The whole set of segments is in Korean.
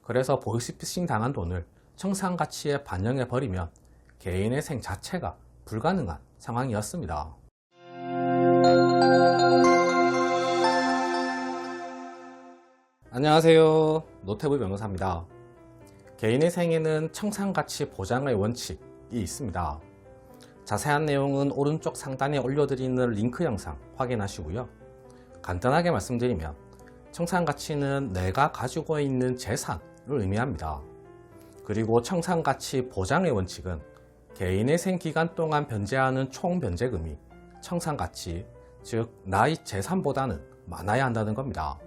그래서 보이스피싱 당한 돈을 청산가치에 반영해버리면 개인회생 자체가 불가능한 상황이었습니다. 안녕하세요. 노태부 변호사입니다. 개인회생에는 청산가치 보장의 원칙이 있습니다. 자세한 내용은 오른쪽 상단에 올려드리는 링크 영상 확인하시고요. 간단하게 말씀드리면 청산가치는 내가 가지고 있는 재산을 의미합니다. 그리고 청산가치 보장의 원칙은 개인회생 기간 동안 변제하는 총 변제금이 청산가치, 즉 나의 재산보다는 많아야 한다는 겁니다.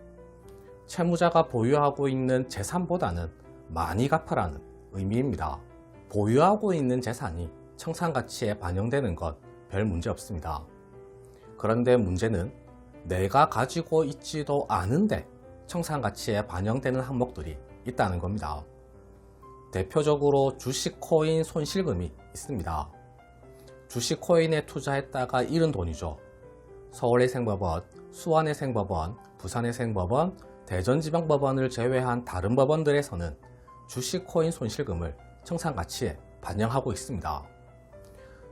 채무자가 보유하고 있는 재산보다는 많이 갚으라는 의미입니다. 보유하고 있는 재산이 청산가치에 반영되는 건 별 문제 없습니다. 그런데 문제는 내가 가지고 있지도 않은데 청산가치에 반영되는 항목들이 있다는 겁니다. 대표적으로 주식코인 손실금이 있습니다. 주식코인에 투자했다가 잃은 돈이죠. 서울회생법원, 수원회생법원, 부산회생법원, 대전지방법원을 제외한 다른 법원들에서는 주식코인 손실금을 청산가치에 반영하고 있습니다.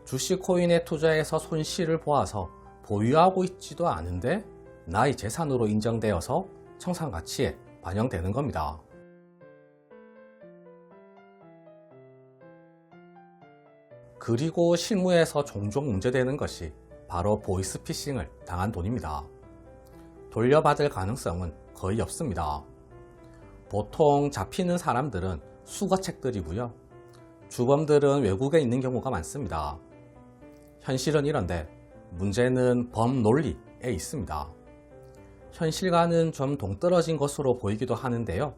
주식코인에 투자해서 손실을 보아서 보유하고 있지도 않은데 나의 재산으로 인정되어서 청산가치에 반영되는 겁니다. 그리고 실무에서 종종 문제되는 것이 바로 보이스피싱을 당한 돈입니다. 돌려받을 가능성은 거의 없습니다. 보통 잡히는 사람들은 수거책들이고요. 주범들은 외국에 있는 경우가 많습니다. 현실은 이런데 문제는 법 논리에 있습니다. 현실과는 좀 동떨어진 것으로 보이기도 하는데요.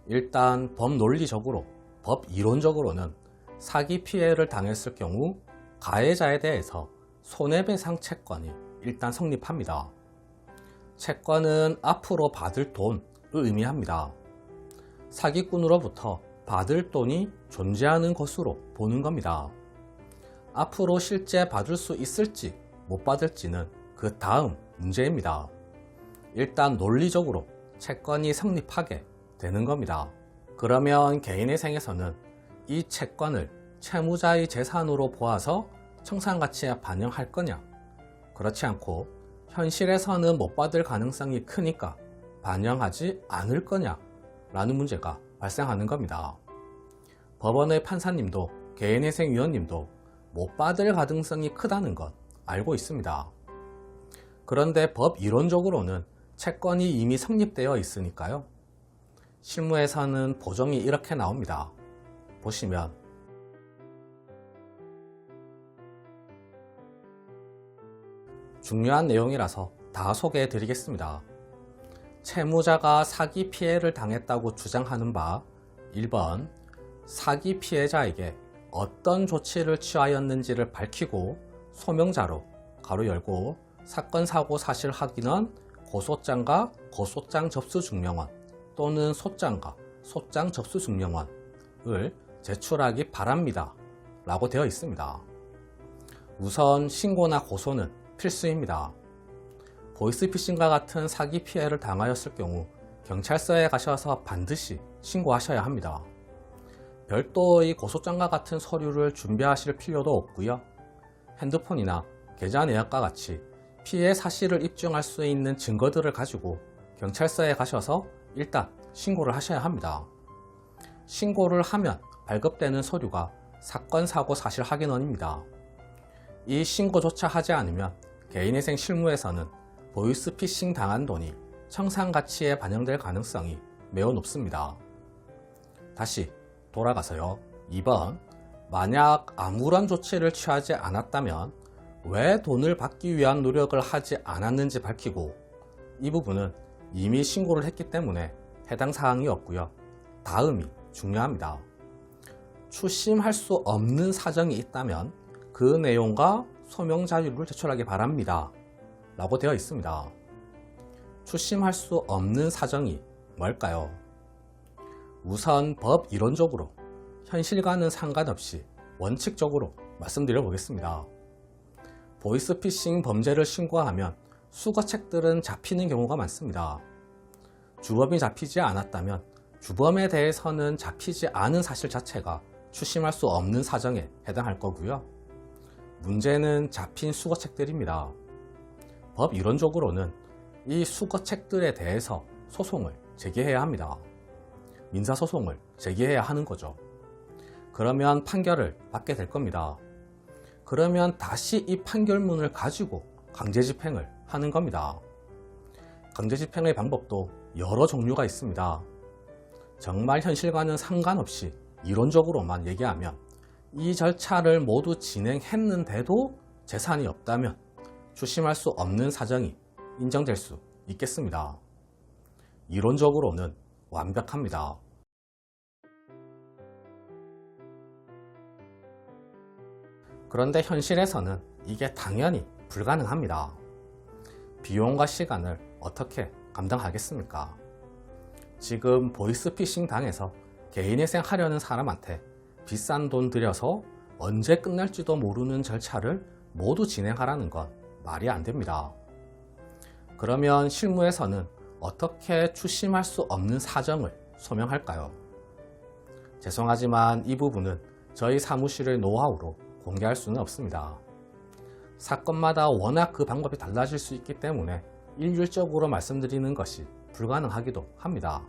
일단 법 논리적으로, 법 이론적으로는 사기 피해를 당했을 경우 가해자에 대해서 손해배상 채권이 일단 성립합니다. 채권은 앞으로 받을 돈을 의미합니다. 사기꾼으로부터 받을 돈이 존재하는 것으로 보는 겁니다. 앞으로 실제 받을 수 있을지 못 받을지는 그 다음 문제입니다. 일단 논리적으로 채권이 성립하게 되는 겁니다. 그러면 개인회생에서는 이 채권을 채무자의 재산으로 보아서 청산가치에 반영할 거냐? 그렇지 않고 현실에서는 못 받을 가능성이 크니까 반영하지 않을 거냐? 라는 문제가 발생하는 겁니다. 법원의 판사님도 개인회생위원님도 못 받을 가능성이 크다는 것 알고 있습니다. 그런데 법 이론적으로는 채권이 이미 성립되어 있으니까요. 실무에서는 보정이 이렇게 나옵니다. 보시면 중요한 내용이라서 다 소개해 드리겠습니다. 채무자가 사기 피해를 당했다고 주장하는 바 1번 사기 피해자에게 어떤 조치를 취하였는지를 밝히고 소명자로 가로 열고 사건 사고 사실 확인원 고소장과 고소장 접수 증명원 또는 소장과 소장 접수 증명원을 제출하기 바랍니다 라고 되어 있습니다. 우선 신고나 고소는 필수입니다. 보이스피싱과 같은 사기 피해를 당하였을 경우 경찰서에 가셔서 반드시 신고하셔야 합니다. 별도의 고소장과 같은 서류를 준비하실 필요도 없고요. 핸드폰이나 계좌 내역과 같이 피해 사실을 입증할 수 있는 증거들을 가지고 경찰서에 가셔서 일단 신고를 하셔야 합니다. 신고를 하면 발급되는 서류가 사건 사고 사실 확인원입니다. 이 신고조차 하지 않으면 개인회생 실무에서는 보이스피싱 당한 돈이 청산가치에 반영될 가능성이 매우 높습니다. 다시 돌아가서요. 2번 만약 아무런 조치를 취하지 않았다면 왜 돈을 받기 위한 노력을 하지 않았는지 밝히고 이 부분은 이미 신고를 했기 때문에 해당 사항이 없고요. 다음이 중요합니다. 추심할 수 없는 사정이 있다면 그 내용과 소명 자료를 제출하기 바랍니다 라고 되어 있습니다. 추심할 수 없는 사정이 뭘까요? 우선 법 이론적으로 현실과는 상관없이 원칙적으로 말씀드려 보겠습니다. 보이스피싱 범죄를 신고하면 수거책들은 잡히는 경우가 많습니다. 주범이 잡히지 않았다면 주범에 대해서는 잡히지 않은 사실 자체가 추심할 수 없는 사정에 해당할 거고요. 문제는 잡힌 수거책들입니다. 법 이론적으로는 이 수거책들에 대해서 소송을 제기해야 합니다. 민사소송을 제기해야 하는 거죠. 그러면 판결을 받게 될 겁니다. 그러면 다시 이 판결문을 가지고 강제집행을 하는 겁니다. 강제집행의 방법도 여러 종류가 있습니다. 정말 현실과는 상관없이 이론적으로만 얘기하면 이 절차를 모두 진행했는데도 재산이 없다면 추심할 수 없는 사정이 인정될 수 있겠습니다. 이론적으로는 완벽합니다. 그런데 현실에서는 이게 당연히 불가능합니다. 비용과 시간을 어떻게 감당하겠습니까? 지금 보이스피싱 당해서 개인회생 하려는 사람한테 비싼 돈 들여서 언제 끝날지도 모르는 절차를 모두 진행하라는 건 말이 안 됩니다. 그러면 실무에서는 어떻게 추심할 수 없는 사정을 소명할까요? 죄송하지만 이 부분은 저희 사무실의 노하우로 공개할 수는 없습니다. 사건마다 워낙 그 방법이 달라질 수 있기 때문에 일률적으로 말씀드리는 것이 불가능하기도 합니다.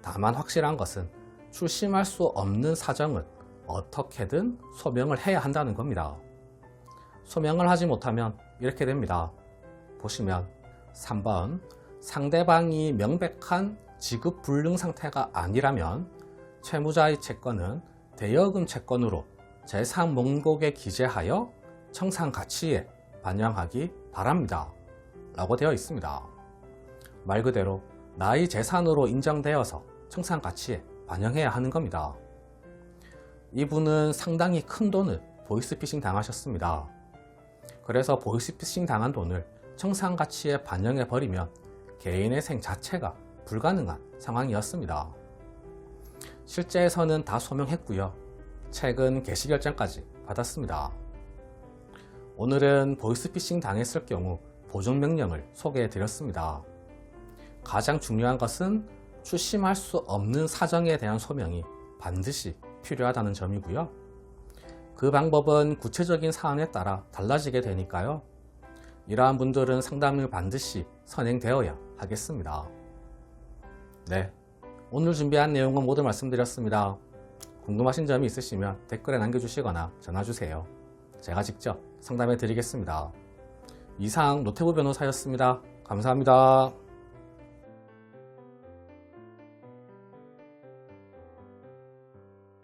다만 확실한 것은 추심할 수 없는 사정은 어떻게든 소명을 해야 한다는 겁니다. 소명을 하지 못하면 이렇게 됩니다. 보시면 3번 상대방이 명백한 지급 불능 상태가 아니라면 채무자의 채권은 대여금 채권으로 재산 목록에 기재하여 청산 가치에 반영하기 바랍니다. 라고 되어 있습니다. 말 그대로 나의 재산으로 인정되어서 청산 가치에 반영해야 하는 겁니다. 이분은 상당히 큰 돈을 보이스피싱 당하셨습니다. 그래서 보이스피싱 당한 돈을 청산 가치에 반영해 버리면 개인회생 자체가 불가능한 상황이었습니다. 실제에서는 다 소명했고요. 최근 개시결정까지 받았습니다. 오늘은 보이스피싱 당했을 경우 보존명령을 소개해 드렸습니다. 가장 중요한 것은 추심할 수 없는 사정에 대한 소명이 반드시 필요하다는 점이고요. 그 방법은 구체적인 사안에 따라 달라지게 되니까요. 이러한 분들은 상담을 반드시 선행되어야 하겠습니다. 네, 오늘 준비한 내용은 모두 말씀드렸습니다. 궁금하신 점이 있으시면 댓글에 남겨주시거나 전화주세요. 제가 직접 상담해 드리겠습니다. 이상 노태구 변호사였습니다. 감사합니다.